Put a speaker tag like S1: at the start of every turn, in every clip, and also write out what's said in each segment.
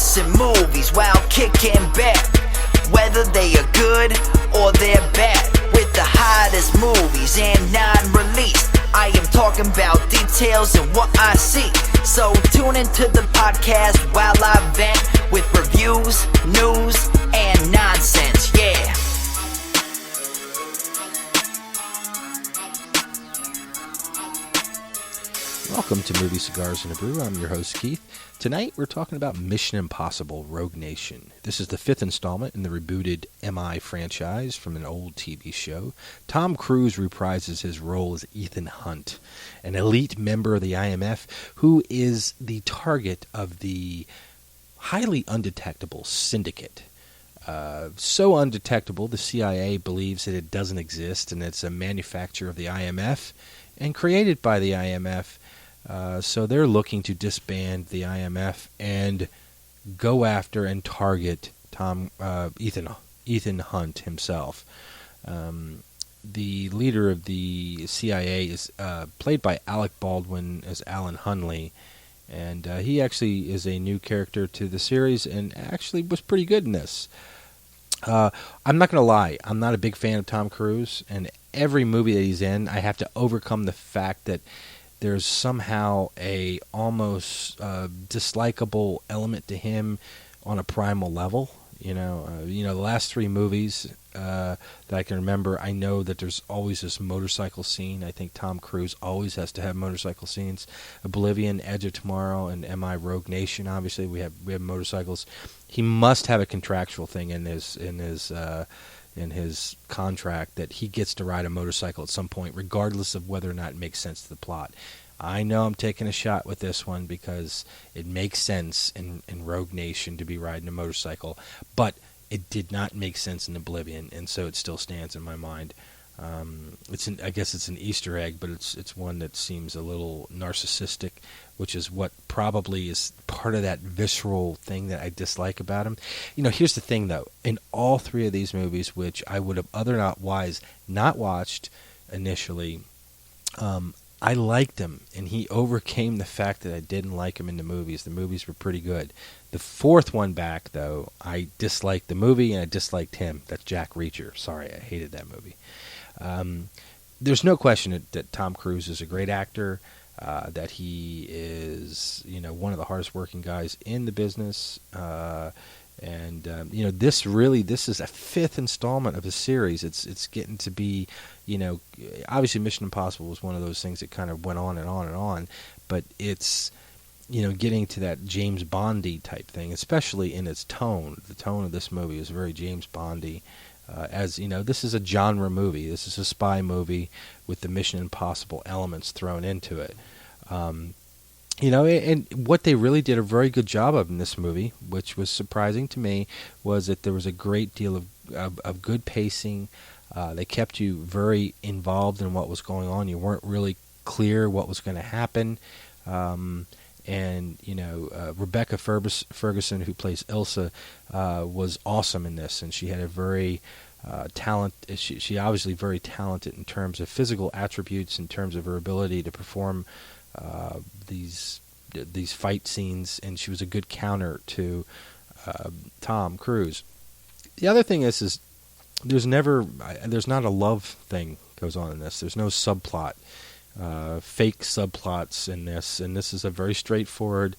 S1: discussing movies while kicking back, whether they are good or they're bad. With the hottest movies and non-released, I am talking about details and what I see. So tune into the podcast while I vent with reviews, news, and nonsense, yeah.
S2: Welcome to Movie Cigars and a Brew. I'm your host, Keith. Tonight, we're talking about Mission Impossible Rogue Nation. This is the fifth installment in the rebooted MI franchise from an old TV show. Tom Cruise reprises his role as Ethan Hunt, an elite member of the IMF who is the target of the highly undetectable Syndicate. So undetectable, the CIA believes that it doesn't exist and it's a manufacture of the IMF and created by the IMF. So they're looking to disband the IMF and go after and target Ethan Hunt himself. The leader of the CIA is played by Alec Baldwin as Alan Hunley, and he actually is a new character to the series and actually was pretty good in this. I'm not going to lie, I'm not a big fan of Tom Cruise, and every movie that he's in, I have to overcome the fact that there's somehow a almost dislikable element to him on a primal level. The last three movies that I can remember, I know that there's always this motorcycle scene. I think Tom Cruise always has to have motorcycle scenes. Oblivion, Edge of Tomorrow, and MI Rogue Nation. Obviously, we have motorcycles. He must have a contractual thing in his contract that he gets to ride a motorcycle at some point, regardless of whether or not it makes sense to the plot. I know I'm taking a shot with this one because it makes sense in Rogue Nation to be riding a motorcycle, but it did not make sense in Oblivion, and so it still stands in my mind. I guess it's an Easter egg, but it's one that seems a little narcissistic, which is what probably is part of that visceral thing that I dislike about him. Here's the thing, though. In all three of these movies, which I would have otherwise not watched initially, I liked him, and he overcame the fact that I didn't like him in the movies. The movies were pretty good. The fourth one back, though, I disliked the movie, and I disliked him. That's Jack Reacher. Sorry, I hated that movie. There's no question that Tom Cruise is a great actor, that he is, one of the hardest working guys in the business. This is a fifth installment of a series. It's getting to be, obviously Mission Impossible was one of those things that kind of went on and on and on, but it's, getting to that James Bondy type thing, especially in its tone. The tone of this movie is very James Bondy. This is a genre movie. This is a spy movie with the Mission Impossible elements thrown into it. And what they really did a very good job of in this movie, which was surprising to me, was that there was a great deal of good pacing. They kept you very involved in what was going on. You weren't really clear what was going to happen. Rebecca Ferguson, who plays Ilsa, was awesome in this, and she had a very she obviously very talented in terms of physical attributes, in terms of her ability to perform these fight scenes, and she was a good counter to Tom Cruise. The other thing is there's not a love thing goes on in this. There's no subplot, fake subplots in this, and this is a very straightforward,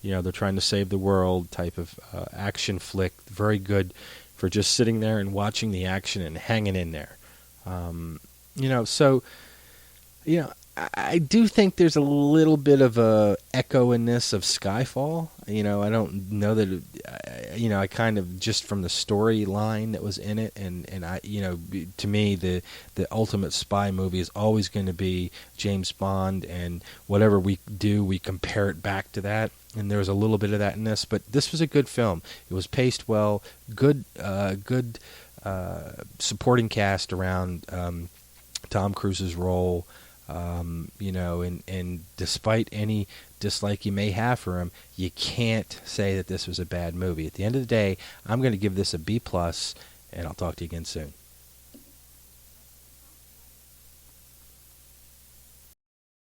S2: they're trying to save the world type of action flick. Very good for just sitting there and watching the action and hanging in there. I do think there's a little bit of a echo in this of Skyfall. I don't know that I kind of, just from the storyline that was in it, and to me the ultimate spy movie is always going to be James Bond, and whatever we do, we compare it back to that. And there was a little bit of that in this, but this was a good film. It was paced well, good supporting cast around Tom Cruise's role. And despite any dislike you may have for him, you can't say that this was a bad movie. At the end of the day, I'm going to give this a B+, and I'll talk to you again soon.